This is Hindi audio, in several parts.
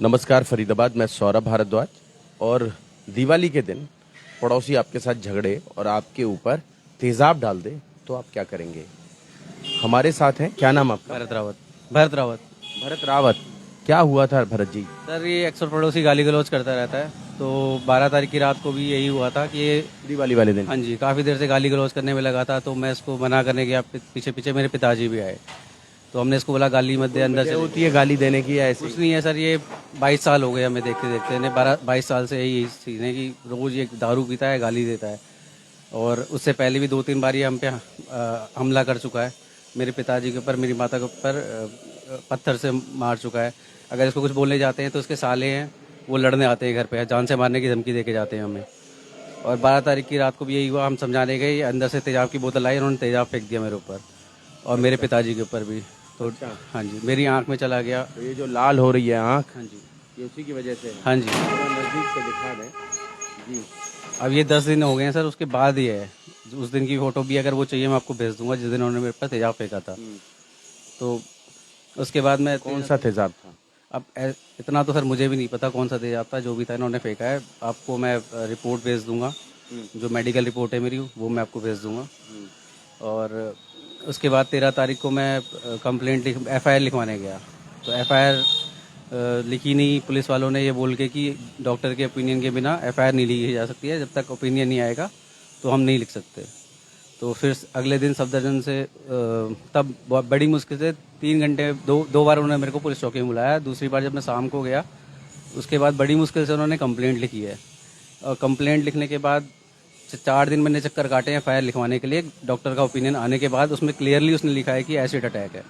नमस्कार फरीदाबाद, मैं सौरभ भारद्वाज। और दिवाली के दिन पड़ोसी आपके साथ झगड़े और आपके ऊपर तेजाब डाल दे तो आप क्या करेंगे? हमारे साथ हैं, क्या नाम आपका? भरत रावत। भरत रावत। भरत रावत। क्या हुआ था भरत जी? सर ये अक्सर पड़ोसी गाली गलौज करता रहता है, तो 12 तारीख की रात को भी यही हुआ था कि ये दिवाली वाले दिन? हाँ जी, काफ़ी देर से गाली गलौज करने में लगा था। तो मैं इसको मना करने गया, पीछे पीछे मेरे पिताजी भी आए, तो हमने इसको बोला गाली मत दे, अंदर से होती है गाली देने की या ऐसे? कुछ नहीं है सर, ये 22 साल हो गए हमें देखते देखते, ने 22 साल से यही चीज़ है कि रोज़ ये दारू पीता है, गाली देता है। और उससे पहले भी 2-3 बार ये हम पे हमला कर चुका है। मेरे पिताजी के ऊपर, मेरी माता के ऊपर पत्थर से मार चुका है। अगर इसको कुछ बोलने जाते हैं तो उसके साले हैं, वो लड़ने आते हैं घर पे, जान से मारने की धमकी दे के जाते हैं हमें। और 12 तारीख की रात को भी यही हुआ, हम समझाने गए, अंदर से तेजाब की बोतल आई, उन्होंने तेजाब फेंक दिया मेरे ऊपर और मेरे पिताजी के ऊपर भी। तो हाँ जी, मेरी आंख में चला गया। तो ये जो लाल हो रही है आंख, हाँ जी, ये उसी की वजह से है? हाँ जी। थोड़ा नजदीक से दिखा दें जी। अब ये 10 दिन हो गए हैं सर, उसके बाद ही है। उस दिन की फोटो भी अगर वो चाहिए मैं आपको भेज दूंगा, जिस दिन उन्होंने मेरे पर तेजाब फेंका था। तो उसके बाद मैं कौन सा तेजाब था? अब इतना तो सर मुझे भी नहीं पता कौन सा तेजाब था, जो भी था इन्होंने फेंका है। आपको मैं रिपोर्ट भेज दूंगा, जो मेडिकल रिपोर्ट है मेरी, वो मैं आपको भेज दूंगा। और उसके बाद 13 तारीख को मैं कंप्लेंट FIR लिखवाने गया, तो FIR लिखी नहीं। पुलिस वालों ने ये बोल के कि डॉक्टर के ओपिनियन के बिना FIR नहीं लिखी जा सकती है, जब तक ओपिनियन नहीं आएगा तो हम नहीं लिख सकते। तो फिर अगले दिन सफदरजंग से तब बड़ी मुश्किल से 3 घंटे, दो बार उन्होंने मेरे को पुलिस चौकी में बुलाया। दूसरी बार जब मैं शाम को गया, उसके बाद बड़ी मुश्किल से उन्होंने कंप्लेंट लिखी है। और कंप्लेंट लिखने के बाद 4 दिन मैंने चक्कर काटे हैं FIR लिखवाने के लिए। डॉक्टर का ओपिनियन आने के बाद उसमें क्लियरली उसने लिखा है कि एसिड अटैक है।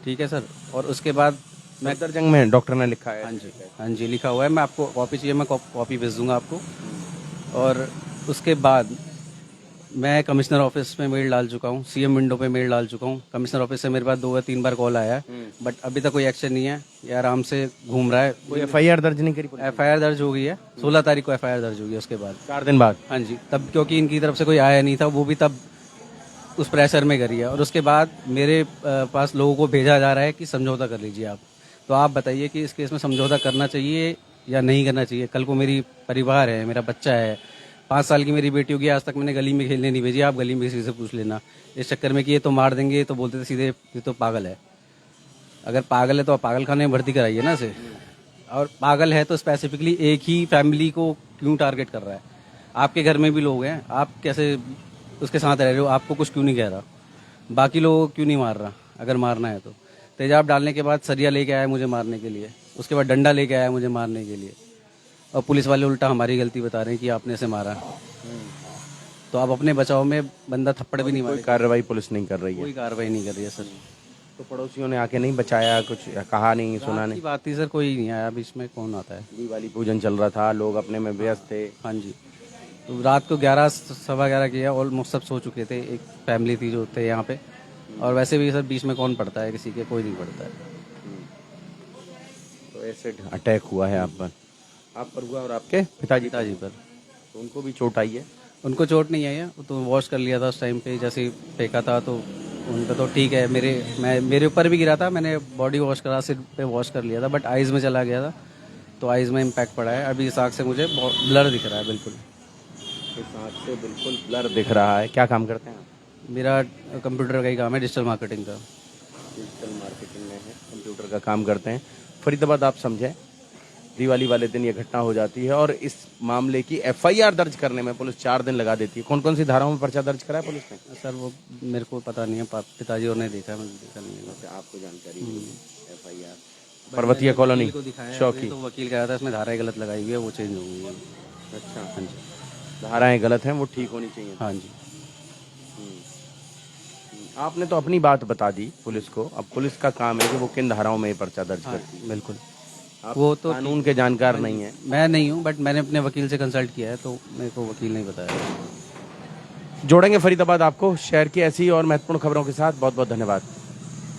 ठीक है सर। और उसके बाद मैं सफदरजंग में डॉक्टर ने लिखा है? हाँ जी लिखा हुआ है। मैं आपको कॉपी चाहिए, मैं कॉपी भेज दूंगा आपको। और उसके बाद मैं कमिश्नर ऑफिस में मेल डाल चुका हूँ, CM विंडो पे मेल डाल चुका हूँ। कमिश्नर ऑफिस से मेरे पास 2 या 3 बार कॉल आया है, बट अभी तक कोई एक्शन नहीं है। ये आराम से घूम रहा है। कोई FIR दर्ज नहीं करी? FIR दर्ज हो गई है, 16 तारीख को FIR दर्ज होगी। उसके बाद 4 दिन बाद? हाँ जी, तब क्योंकि इनकी तरफ से कोई आया नहीं था, वो भी तब उस प्रेशर में करी है। और उसके बाद मेरे पास लोगों को भेजा जा रहा है कि समझौता कर लीजिए आप। तो आप बताइए कि इस केस में समझौता करना चाहिए या नहीं करना चाहिए? कल को मेरी परिवार है, मेरा बच्चा है, 5 साल की मेरी बेटी होगी। आज तक मैंने गली में खेलने नहीं भेजी, आप गली में किसी से पूछ लेना। इस चक्कर में कि ये तो मार देंगे, तो बोलते थे सीधे ये तो पागल है। अगर पागल है तो आप पागल खाने में भर्ती कराइए ना इसे। और पागल है तो स्पेसिफिकली एक ही फैमिली को क्यों टारगेट कर रहा है? आपके घर में भी लोग हैं, आप कैसे उसके साथ रह रहे हो? आपको कुछ क्यों नहीं कह रहा? बाकी लोगों को क्यों नहीं मार रहा? अगर मारना है तो तेजाब डालने के बाद सरिया लेके आया मुझे मारने के लिए, उसके बाद डंडा लेके आया मुझे मारने के लिए। और पुलिस वाले उल्टा हमारी गलती बता रहे हैं कि आपने इसे मारा। तो आप अपने बचाव में बंदा थप्पड़ भी नहीं मारे। कोई कार्रवाई पुलिस नहीं कर रही है? कोई कार्रवाई नहीं कर रही है सर। तो पड़ोसियों ने आके नहीं बचाया, कुछ कहा नहीं, सुना नहीं? बात थी सर, कोई नहीं आया। बीच में कौन आता है? दिवाली पूजन चल रहा था, लोग अपने में व्यस्त थे। हाँ जी। तो रात को 11, 11:15 किया, ऑलमोस्ट सब सो चुके थे। एक फैमिली थी जो थे यहाँ पे। और वैसे भी सर बीच में कौन पड़ता है किसी के? कोई नहीं पड़ता है। तो एसिड अटैक हुआ है आप पर हुआ और आपके पिताजी पर। तो उनको भी चोट आई है? उनको चोट नहीं आई है, वो तो वॉश कर लिया था उस टाइम पे, जैसे ही फेंका था तो उनका तो ठीक है। मेरे ऊपर भी गिरा था, मैंने बॉडी वॉश करा, सिर पे वॉश कर लिया था, बट आइज़ में चला गया था, तो आइज़ में इम्पैक्ट पड़ा है। अभी इस आँख से मुझे ब्लर दिख रहा है बिल्कुल। इस आँख से बिल्कुल ब्लर दिख रहा है। क्या काम करते हैं आप? मेरा कंप्यूटर का ही काम है, डिजिटल मार्केटिंग का। डिजिटल मार्केटिंग में है, कंप्यूटर का काम करते हैं। फरीदाबाद आप समझें, दिवाली वाले दिन ये घटना हो जाती है और इस मामले की FIR दर्ज करने में पुलिस 4 दिन लगा देती है। कौन कौन सी धाराओं में पर्चा दर्ज करा है पुलिस ने? सर वो मेरे को पता नहीं है, पिताजी और ने देखा है, मैंने देखा नहीं है। आपको जानकारी है? FIR पर्वतीय कॉलोनी चौकी, तो वकील कह रहा था इसमें धाराएं गलत लगाई हुई है, वो चेंज हो गई है। अच्छा, हाँ जी। धाराएं गलत हैं, वो ठीक होनी चाहिए। हाँ जी। आपने तो अपनी बात बता दी पुलिस को, अब पुलिस का काम है कि वो किन धाराओं में पर्चा दर्ज करती है। बिल्कुल। आप वो तो कानून के जानकार नहीं है? मैं नहीं हूँ, बट मैंने अपने वकील से कंसल्ट किया है, तो मेरे को वकील नहीं बताया। जोड़ेंगे फरीदाबाद आपको शहर की ऐसी और महत्वपूर्ण खबरों के साथ। बहुत बहुत धन्यवाद।